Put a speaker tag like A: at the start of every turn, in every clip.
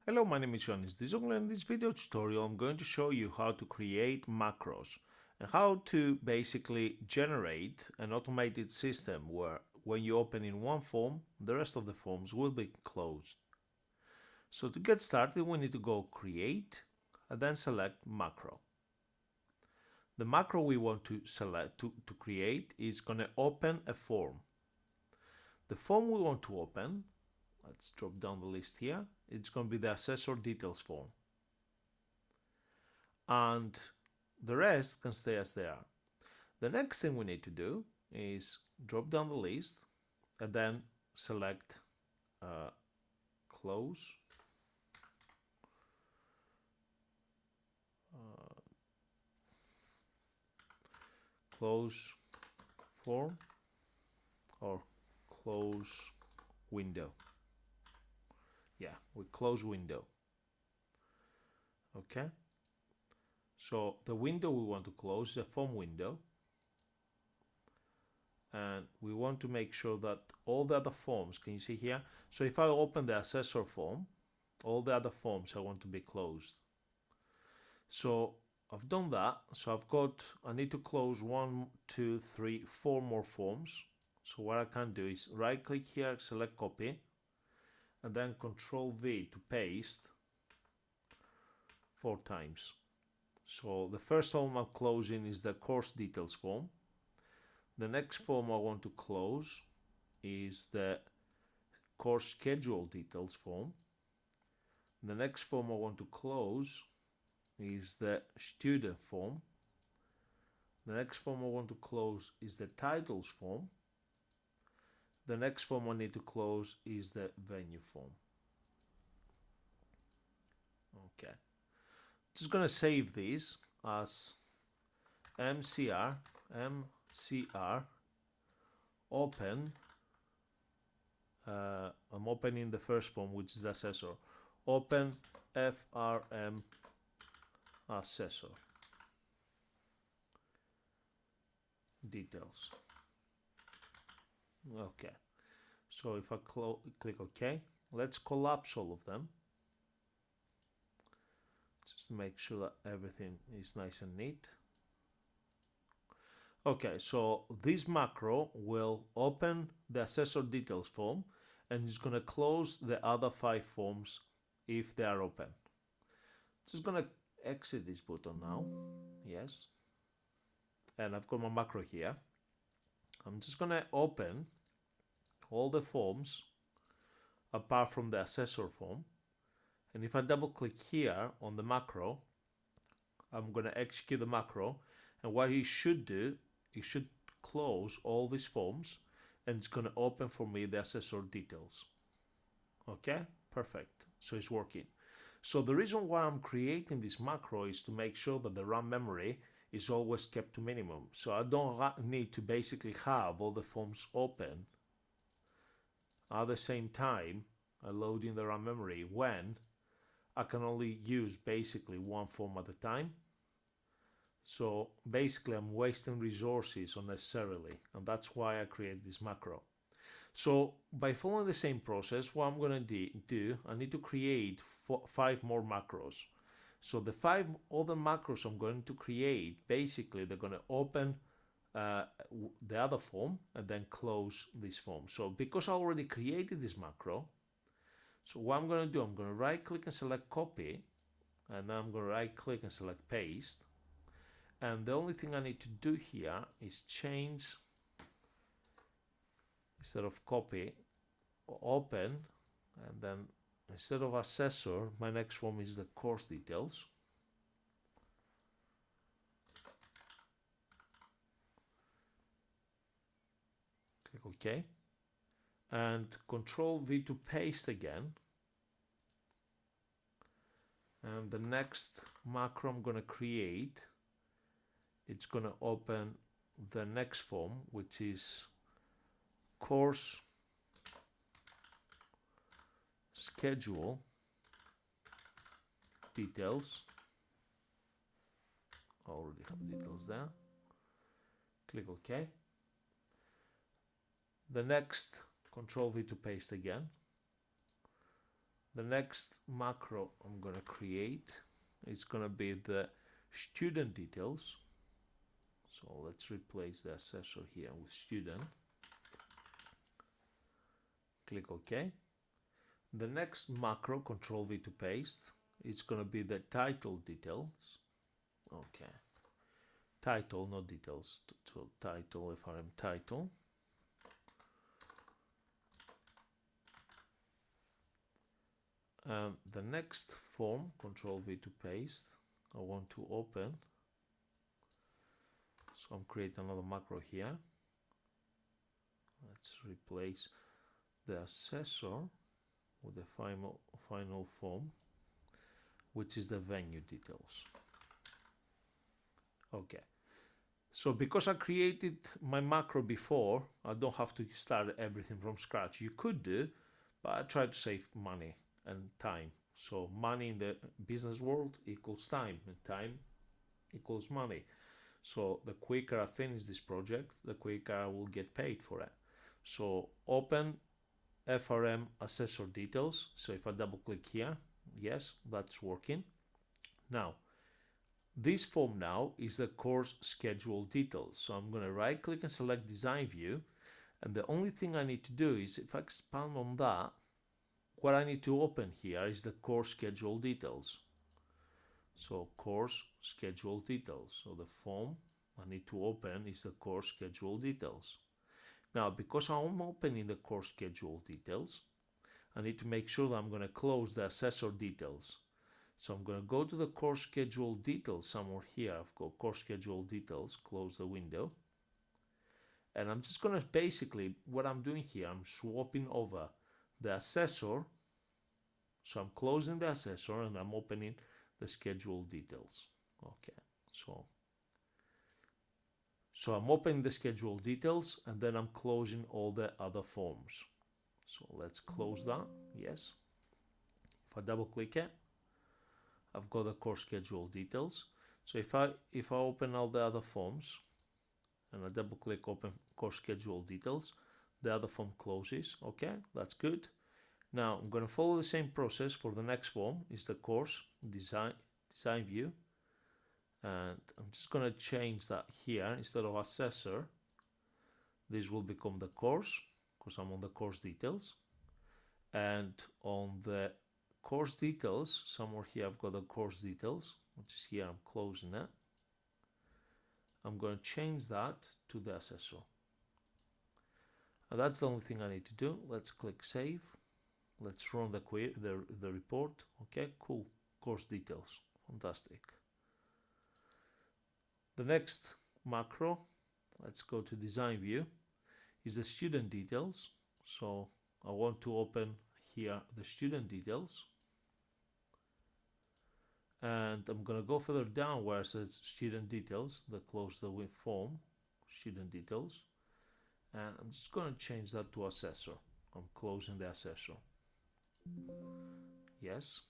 A: Hello, my name is Ioannis Dizoglu, and in this video tutorial I'm going to show you how to create macros and how to basically generate an automated system where when you open in one form, the rest of the forms will be closed. So to get started, we need to go create and then select macro. The macro we want to select to create is going to open a form. The form we want to open, let's drop down the list here, it's going to be the assessor details form. And the rest can stay as they are. The next thing we need to do is drop down the list and then select close, close form or close window. Yeah, we close window. Okay. So the window we want to close is a form window, and we want to make sure that all the other forms, can you see here? So if I open the assessor form, all the other forms I want to be closed. So I've done that. So I need to close 1, 2, 3, 4 more forms. So what I can do is right click here, select copy, and then Control V to paste 4 times. So the first form I'm closing is the course details form. The next form I want to close is the course schedule details form. The next form I want to close is the student form. The next form I want to close is the titles form. The next form I need to close is the venue form. Okay. Just gonna save these as MCR open. I'm opening the first form, which is the assessor. Open FRM assessor details. Okay. So if I click OK, let's collapse all of them. Just to make sure that everything is nice and neat. Okay, so this macro will open the assessor details form and it's going to close the other 5 forms if they are open. Just going to exit this button now. Yes. And I've got my macro here. I'm just going to open all the forms apart from the assessor form. And if I double click here on the macro, I'm going to execute the macro. And what you should do, you should close all these forms and it's going to open for me the assessor details. Okay, perfect. So it's working. So the reason why I'm creating this macro is to make sure that the RAM memory is always kept to minimum. So I don't need to basically have all the forms open at the same time loading the RAM memory when I can only use basically one form at a time. So basically I'm wasting resources unnecessarily, and that's why I create this macro. So by following the same process, what I'm going to do, I need to create 5 more macros. So the 5 other macros I'm going to create, basically they're going to open the other form and then close this form. So because I already created this macro, so what I'm going to do, I'm going to right click and select copy, and then I'm going to right click and select paste. And the only thing I need to do here is change, instead of copy, open, and then instead of assessor, my next form is the course details. Click OK. And Control V to paste again. And the next macro I'm going to create, it's going to open the next form, which is course schedule details. I already have details there. Click OK. The next, Control V to paste again. The next macro I'm going to create is going to be the student details. So let's replace the assessor here with student. Click OK. The next macro, Control V to paste, it's going to be the title details. Okay. Title, not details. So title, FRM title. The next form, Control V to paste, I want to open. So I'm creating another macro here. Let's replace the assessor with the final form, which is the venue details. Okay. So because I created my macro before, I don't have to start everything from scratch. You could do, but I try to save money and time. So money in the business world equals time, and time equals money. So the quicker I finish this project, the quicker I will get paid for it. So open FRM assessor details. So if I double click here, yes, that's working. Now, this form now is the course schedule details. So I'm going to right click and select design view. And the only thing I need to do is, if I expand on that, what I need to open here is the course schedule details. So course schedule details. So the form I need to open is the course schedule details. Now, because I'm opening the course schedule details, I need to make sure that I'm going to close the assessor details. So I'm going to go to the course schedule details somewhere here. I've got course schedule details, close the window. And I'm just going to basically, what I'm doing here, I'm swapping over the assessor. So I'm closing the assessor and I'm opening the schedule details. Okay, so I'm opening the schedule details and then I'm closing all the other forms. So let's close that. Yes. If I double click it, I've got the course schedule details. So if I open all the other forms and I double click open course schedule details, the other form closes. Okay, that's good. Now I'm going to follow the same process for the next form. Is the course design view, and I'm just going to change that here. Instead of assessor, this will become the course, because I'm on the course details. And on the course details, somewhere here I've got the course details, which is here. I'm closing it. I'm going to change that to the assessor. And that's the only thing I need to do. Let's click save. Let's run the report. Okay, cool. Course details. Fantastic. The next macro, let's go to design view, is the student details. So I want to open here the student details. And I'm going to go further down where it says student details, close the form, student details. And I'm just going to change that to assessor. I'm closing the assessor. Yes.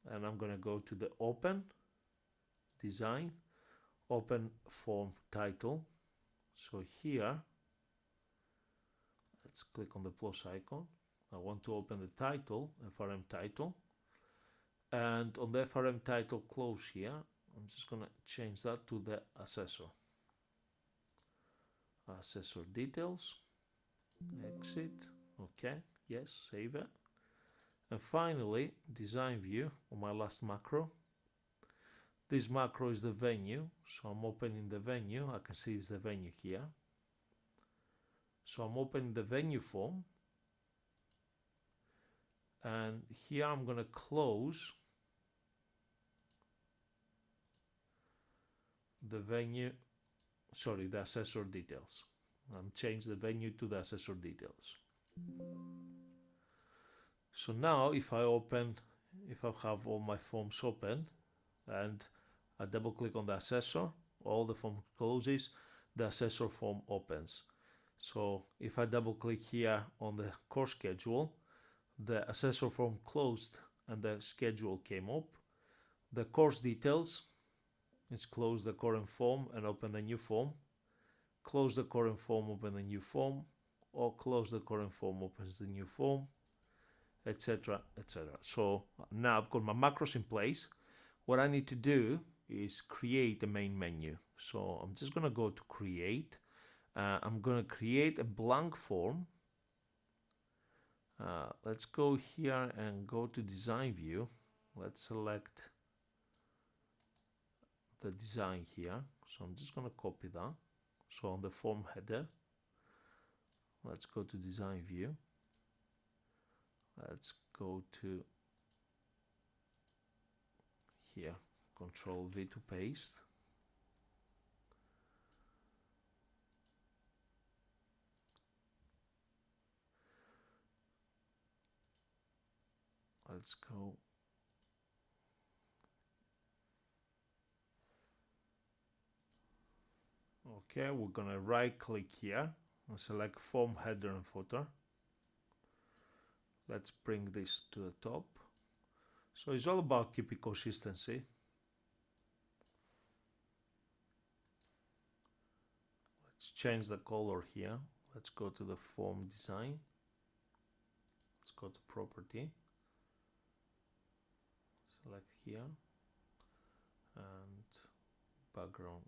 A: And I'm going to go to the open design, open form title. So here, let's click on the plus icon. I want to open the title, FRM title. And on the FRM title close here, I'm just going to change that to the assessor. Assessor details, exit, okay, yes, save it. And finally, design view on my last macro. This macro is the venue, so I'm opening the venue. I can see it's the venue here. So I'm opening the venue form. And here I'm going to close the venue, the assessor details. I'm changing the venue to the assessor details. So now if I have all my forms open and I double click on the assessor, all the form closes, the assessor form opens. So if I double click here on the course schedule, the assessor form closed and the schedule came up. The course details is close the current form and open the new form. Close the current form, open the new form, or close the current form, opens the new form. etc., etc. So now I've got my macros in place. What I need to do is create a main menu. So I'm just going to go to create. I'm going to create a blank form. Let's go here and go to design view. Let's select the design here. So I'm just going to copy that. So on the form header, let's go to design view. Let's go to here, Control V to paste. Let's go. Okay, we're gonna right click here and select form header and footer. Let's bring this to the top. So it's all about keeping consistency. Let's change the color here. Let's go to the form design. Let's go to property. Select here and background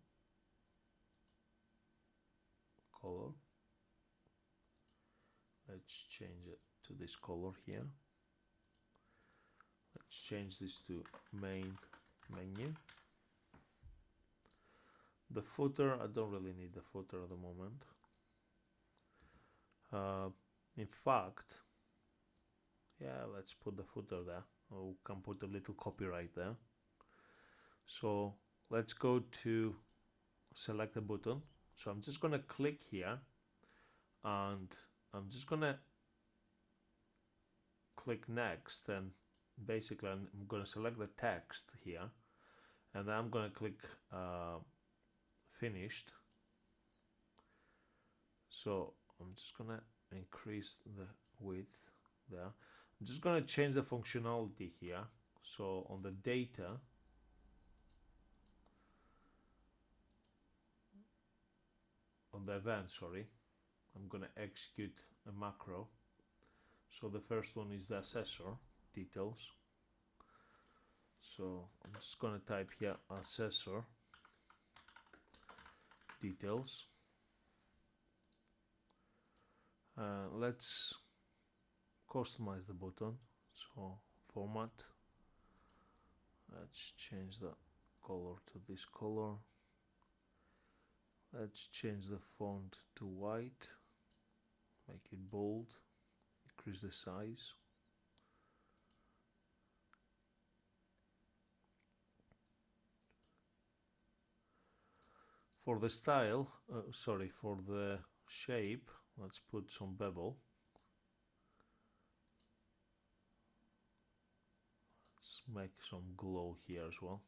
A: color. Let's change it to this color here. Let's change this to main menu. The footer, I don't really need the footer at the moment. In fact, yeah, let's put the footer there. Or we can put a little copyright there. So let's go to select a button. So I'm just gonna click here and I'm just gonna click next, and basically I'm gonna select the text here, and then I'm gonna click finished. So I'm just gonna increase the width there. I'm just gonna change the functionality here. So on the data, on the event, sorry, I'm gonna execute a macro. So the first one is the assessor details. So I'm just gonna type here assessor details. Let's customize the button. So format. Let's change the color to this color. Let's change the font to white. Make it bold. Increase the size. For the style, for the shape, let's put some bevel. Let's make some glow here as well.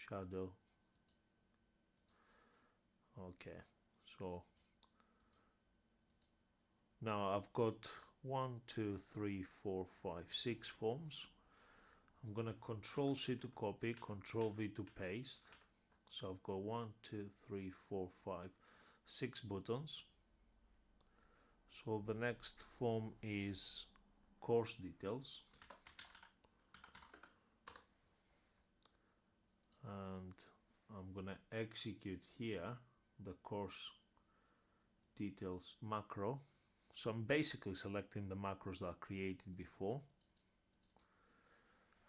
A: Shadow. Okay, so now I've got 1, 2, 3, 4, 5, 6 forms. I'm gonna Control C to copy, Control V to paste. So I've got 1, 2, 3, 4, 5, 6 buttons. So the next form is course details. And I'm gonna execute here the course details macro. So I'm basically selecting the macros that I created before.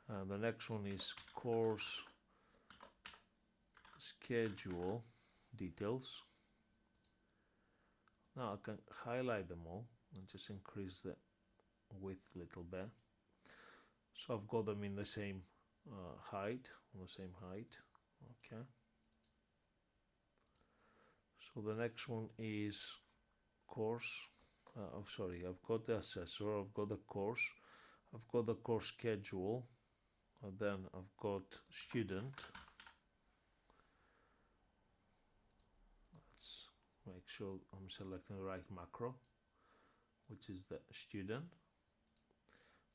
A: And the next one is course schedule details. Now I can highlight them all and just increase the width a little bit. So I've got them in the same height, on the same height. Okay. So the next one is course. I've got the assessor, I've got the course, I've got the course schedule, and then I've got student. Let's make sure I'm selecting the right macro, which is the student.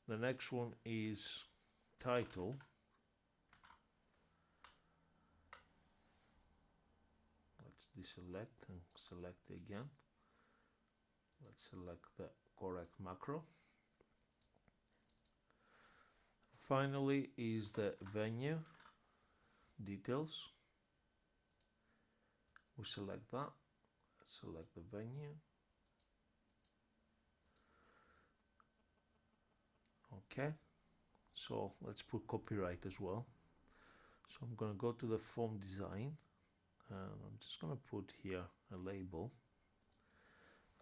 A: The next one is title. Let's deselect and select again. Let's select the correct macro. Finally is the venue details. We select that, select the venue. Okay, so let's put copyright as well. So I'm going to go to the form design and I'm just going to put here a label.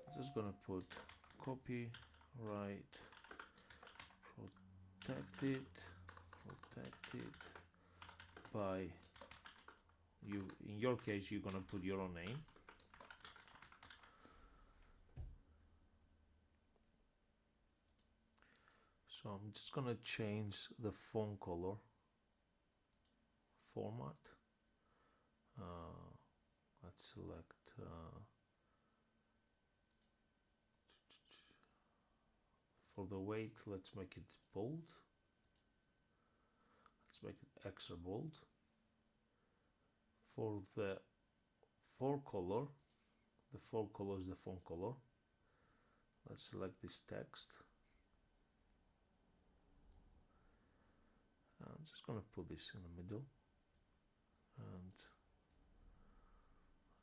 A: I'm just going to put copyright protected by you. In your case, you're going to put your own name. So I'm just going to change the font color format. Let's select for the weight, let's make it bold. Let's make it extra bold. For the font color, the font color is the font color. Let's select this text. I'm just going to put this in the middle and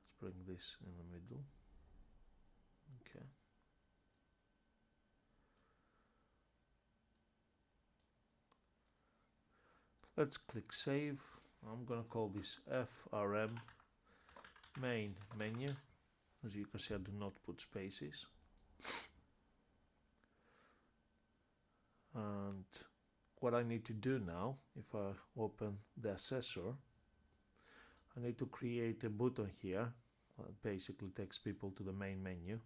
A: let's bring this in the middle. Okay. Let's click save. I'm going to call this FRM main menu. As you can see, I do not put spaces. And what I need to do now, if I open the assessor, I need to create a button here that basically takes people to the main menu.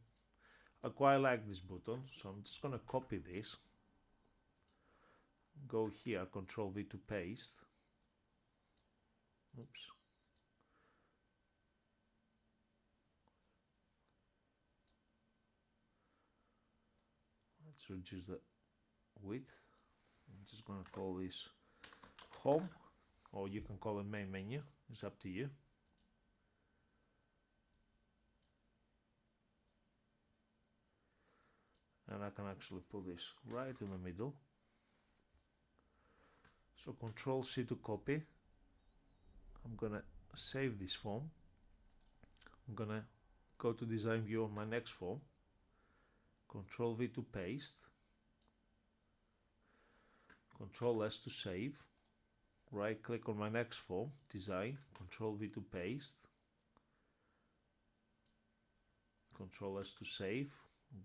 A: I quite like this button, so I'm just going to copy this. Go here, Control V to paste. Oops. Let's reduce the width. I'm just going to call this home, or you can call it main menu. It's up to you. And I can actually put this right in the middle. So Control C to copy. I'm gonna save this form. I'm gonna go to design view on my next form. Control V to paste. Control S to save. Right click on my next form, design, Control V to paste. Control S to save.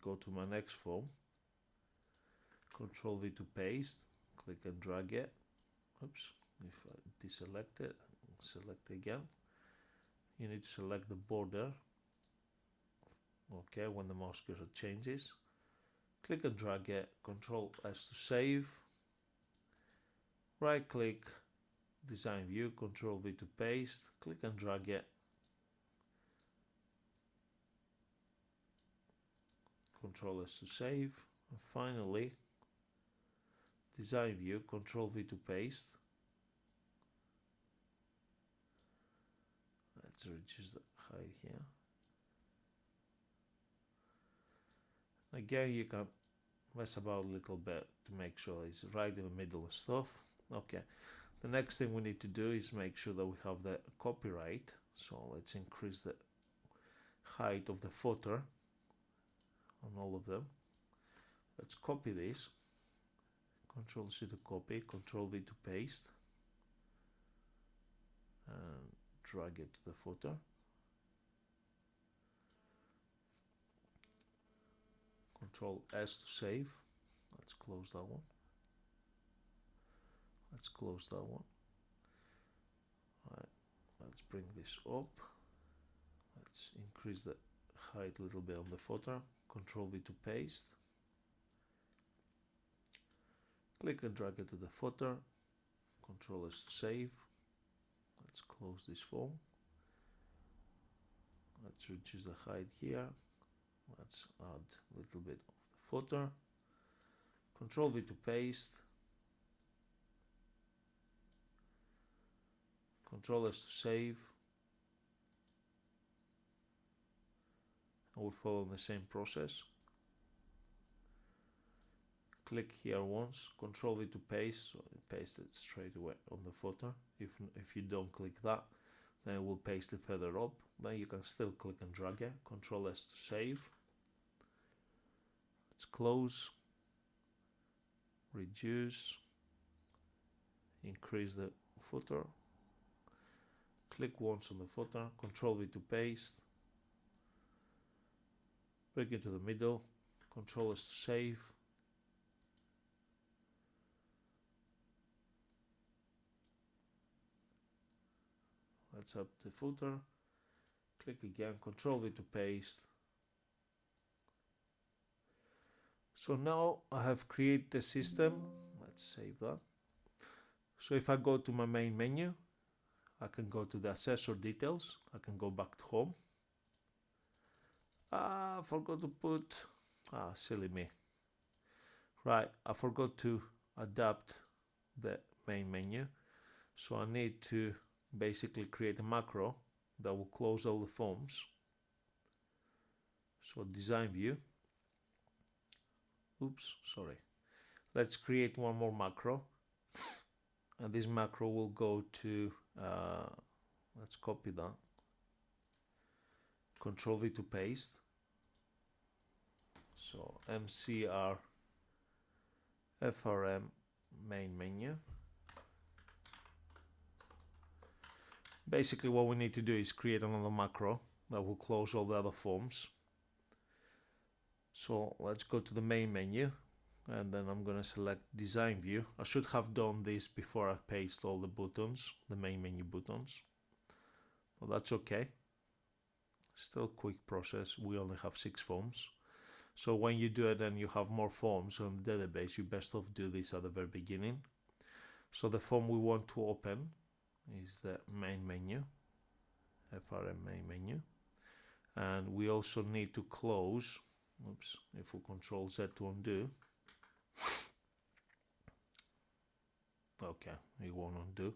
A: Go to my next form. Control V to paste. Click and drag it. Oops, if I deselect it, select again. You need to select the border. Okay, when the mouse cursor changes. Click and drag it. Control S to save. Right click, design view, Control V to paste. Click and drag it. Control S to save. And finally, design view, Control V to paste. Let's reduce the height here. Again, you can mess about a little bit to make sure it's right in the middle and stuff. Okay, the next thing we need to do is make sure that we have the copyright. So let's increase the height of the footer on all of them. Let's copy this. Control C to copy, Control V to paste, and drag it to the footer. Control S to save. Let's close that one. Let's close that one. Right. Let's bring this up. Let's increase the height a little bit on the footer. Control V to paste. Click and drag it to the footer. Control S to save. Let's close this form. Let's reduce the height here. Let's add a little bit of the footer. Control V to paste. Control S to save. And we'll follow the same process. click here once, Control V to paste, so it pastes it straight away on the footer. If you don't click that, then it will paste it further up. Then you can still click and drag it, Control S to save. Let's close, reduce, increase the footer, click once on the footer, Control V to paste, bring it to the middle, Control S to save. Let's up the footer, click again, Control V to paste. So now I have created the system. Let's save that. So if I go to my main menu, I can go to the accessor details. I can go back to home. I forgot to put, silly me. Right, I forgot to adapt the main menu. So I need to basically create a macro that will close all the forms. So design view. Oops, sorry. Let's create one more macro. And this macro will go to, let's copy that. Control V to paste. So MCR FRM main menu. Basically what we need to do is create another macro that will close all the other forms. So let's go to the main menu, and then I'm going to select design view. I should have done this before I paste all the buttons, the main menu buttons. Well, that's okay. Still quick process. We only have 6 forms. So when you do it and you have more forms on the database, you best off do this at the very beginning. So the form we want to open is the main menu, FRM main menu. And we also need to close, oops, if we Control Z to undo. Okay, it won't undo.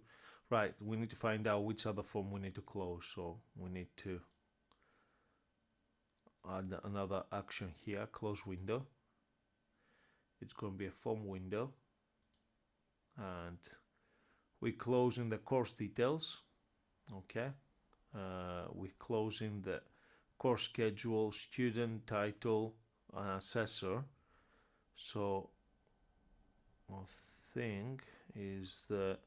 A: Right, we need to find out which other form we need to close. So we need to add another action here, close window. It's going to be a form window. And we close in the course details. Okay. We close in the course schedule, student, title, and assessor. So I think is the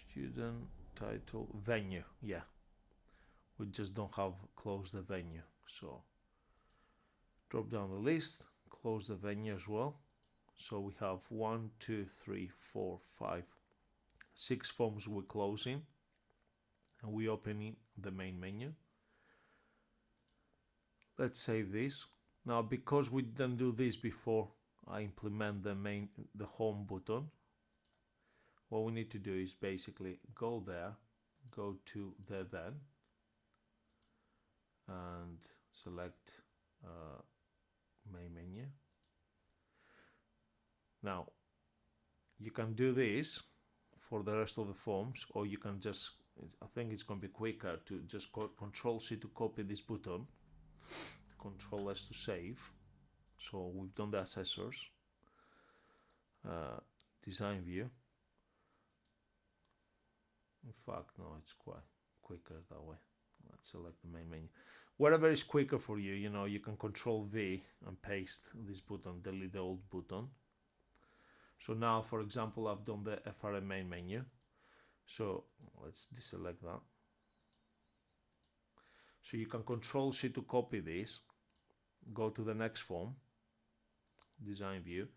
A: student, title, venue. Yeah, we just don't have close the venue. So drop down the list, close the venue as well. So we have 1, 2, 3, 4, 5, 6 forms we're closing, and we opening the main menu. Let's save this. Now, because we didn't do this before I implement the home button, what we need to do is basically go there, go to the event, and select main menu. Now, you can do this for the rest of the forms, or you can just, I think it's going to be quicker to just Control C to copy this button, Control S to save. So we've done the assessors, design view. In fact, no, it's quite quicker that way. Let's select the main menu. Whatever is quicker for you, you know, you can Control V and paste this button, delete the old button. So now, for example, I've done the FRM main menu. So let's deselect that. So you can Control C to copy this, go to the next form, design view.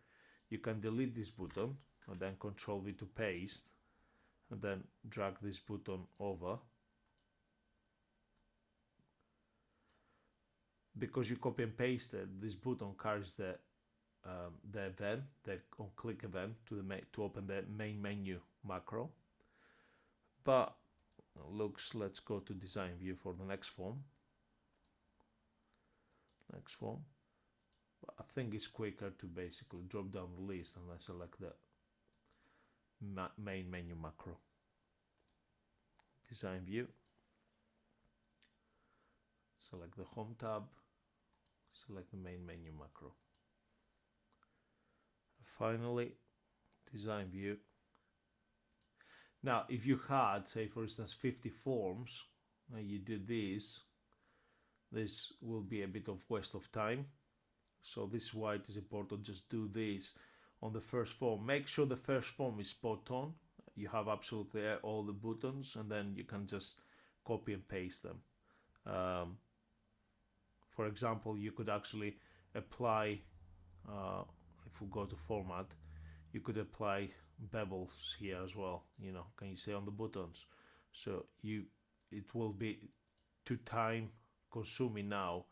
A: You can delete this button and then Control V to paste, and then drag this button over. Because you copy and pasted, this button carries the event, the on-click event to open the main menu macro. But let's go to design view for the next form. Next form. But I think it's quicker to basically drop down the list and I select the main menu macro. Design view. Select the home tab. Select the main menu macro. finally, design view. Now, if you had, say, for instance, 50 forms, and you do this will be a bit of waste of time. So this is why it is important just do this on the first form. Make sure the first form is spot on. You have absolutely all the buttons, and then you can just copy and paste them. For example, you could actually apply, if we go to format, you could apply bevels here as well. You know, can you see on the buttons? So it will be too time consuming now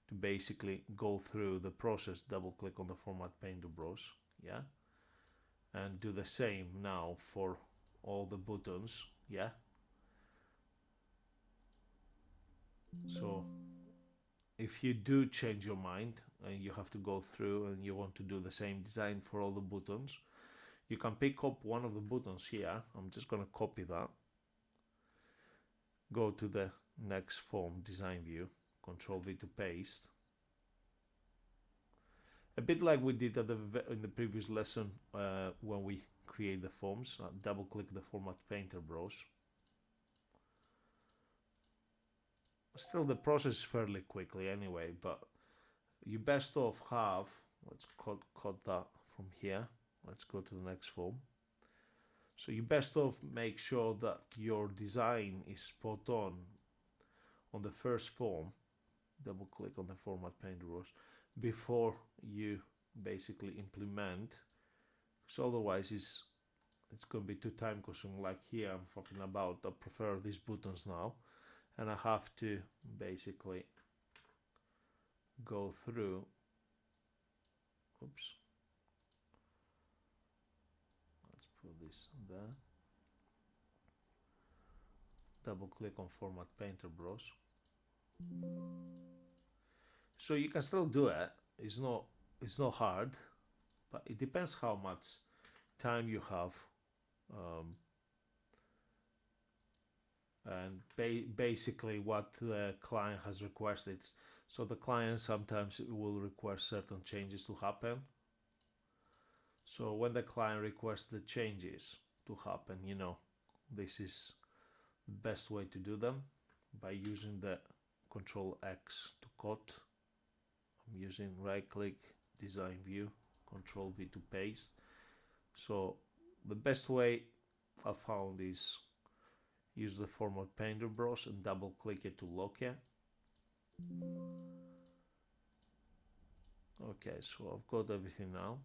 A: to basically go through the process. Double click on the format painter brush, yeah, and do the same now for all the buttons, yeah. So if you do change your mind and you have to go through and you want to do the same design for all the buttons, you can pick up one of the buttons here. I'm just going to copy that, go to the next form, design view, Control V to paste. A bit like we did in the previous lesson when we create the forms. Double click the format painter brush. Still, the process is fairly quickly anyway, but you best off have, let's cut that from here. Let's go to the next form. So you best off make sure that your design is spot on the first form. Double click on the format painter brush before you basically implement, so otherwise it's going to be too time consuming. Like here I'm talking about, I prefer these buttons now, and I have to basically go through. Oops, let's put this there. Double click on format painter brush. So you can still do it. It's not hard, but it depends how much time you have, and basically what the client has requested. So the client sometimes will request certain changes to happen. So when the client requests the changes to happen, you know, this is the best way to do them, by using the Control X to cut. I'm using right click, design view, Control V to paste. So the best way I found is use the format painter brush and double click it to lock it. Okay, so I've got everything now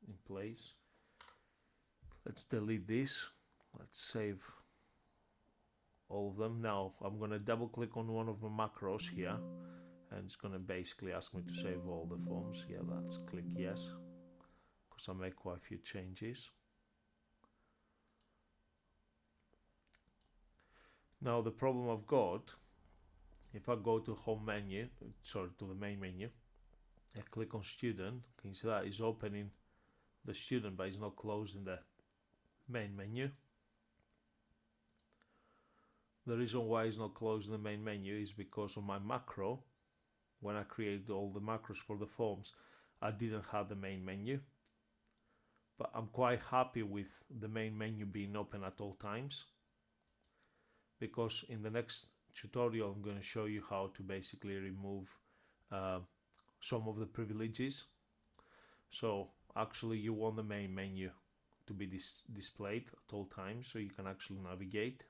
A: in place. Let's delete this. Let's save all of them. Now I'm going to double click on one of my macros here, and it's going to basically ask me to save all the forms. Yeah, let's click yes, because I make quite a few changes. Now the problem I've got, if I go to home menu, sorry, to the main menu, I click on student, can you see that is opening the student, but it's not closing the main menu. The reason why it's not closing the main menu is because on my macro, when I created all the macros for the forms, I didn't have the main menu. But I'm quite happy with the main menu being open at all times, because in the next tutorial I'm going to show you how to basically remove some of the privileges. So actually you want the main menu to be displayed at all times, so you can actually navigate.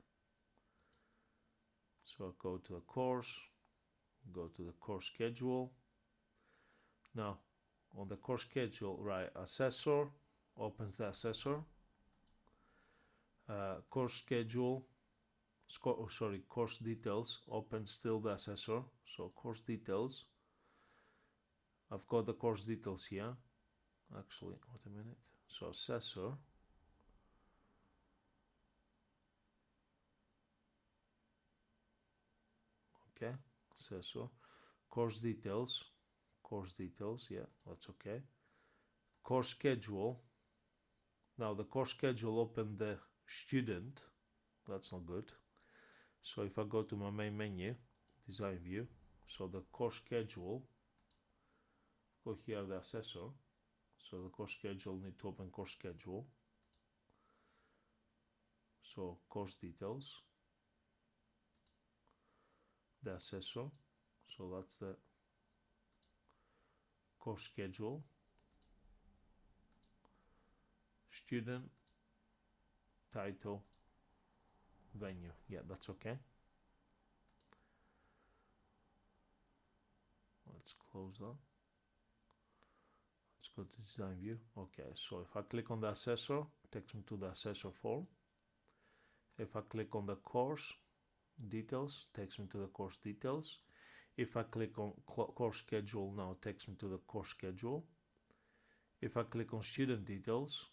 A: So I'll go to the course, go to the course schedule. Now on the course schedule, right, assessor, opens the assessor. Course schedule, course details, opens still the assessor. So course details, I've got the course details here. Actually, wait a minute. So assessor, okay, assessor, course details, yeah, that's okay. Course schedule, now the course schedule opened the student, that's not good. So if I go to my main menu, design view, so the course schedule, go here the assessor, So the course schedule need to open course schedule. So course details, the assessor, so that's the course schedule, student, title, venue. Yeah, that's okay. Let's close that. Let's go to design view. Okay, so if I click on the assessor, it takes me to the assessor form. If I click on the course details, it takes me to the course details. If I click on course schedule now, it takes me to the course schedule. If I click on student details,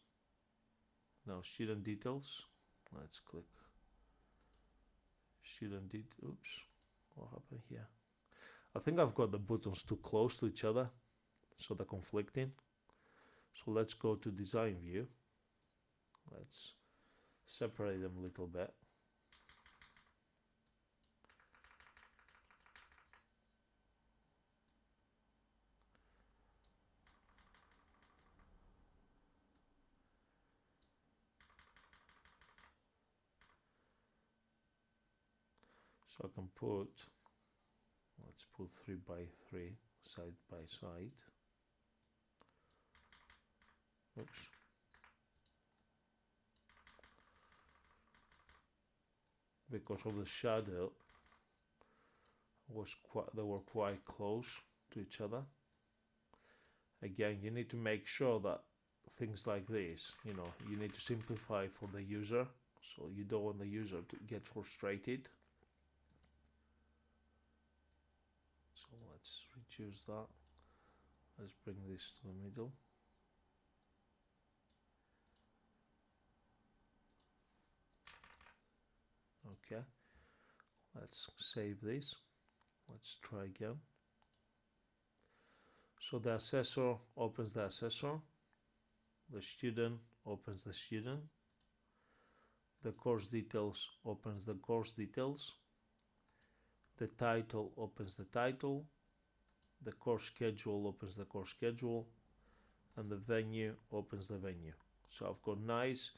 A: now student details, let's click student details. Oops, what happened here? I think I've got the buttons too close to each other, so they're conflicting. So let's go to design view. Let's separate them a little bit. So I can put, let's put 3 by 3 side by side. Oops. Because of the shadow, they were quite close to each other. Again, you need to make sure that things like this, you need to simplify for the user, so you don't want the user to get frustrated. So let's reduce that. Let's bring this to the middle. Okay, let's save this. Let's try again. So the assessor opens the assessor, the student opens the student, the course details opens the course details, the title opens the title, the course schedule opens the course schedule, and the venue opens the venue. So I've got nice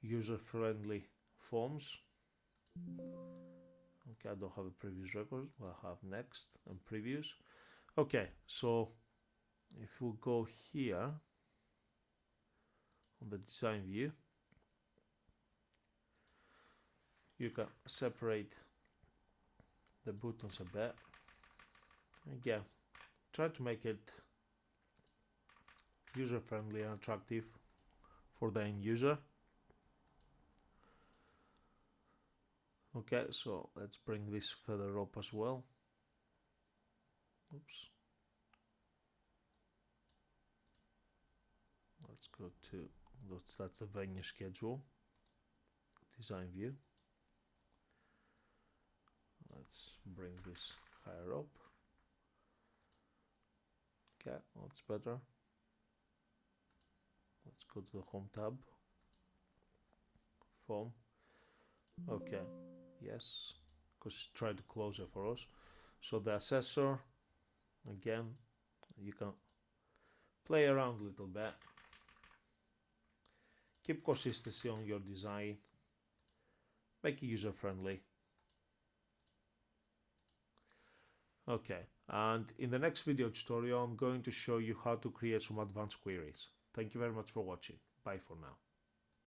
A: user-friendly forms. Okay, I don't have a previous record, but I have next and previous. Okay, so if we go here on the design view, you can separate the buttons a bit. Again, try to make it user-friendly and attractive for the end user. Okay, so let's bring this further up as well. Oops. Let's go to, that's the venue schedule, design view. Let's bring this higher up. Okay, that's better. Let's go to the home tab, form. Okay, yes, because try to close it for us. So the assessor, again, you can play around a little bit. Keep consistency on your design. Make it user friendly. Okay, and in the next video tutorial, I'm going to show you how to create some advanced queries. Thank you very much for watching. Bye for now.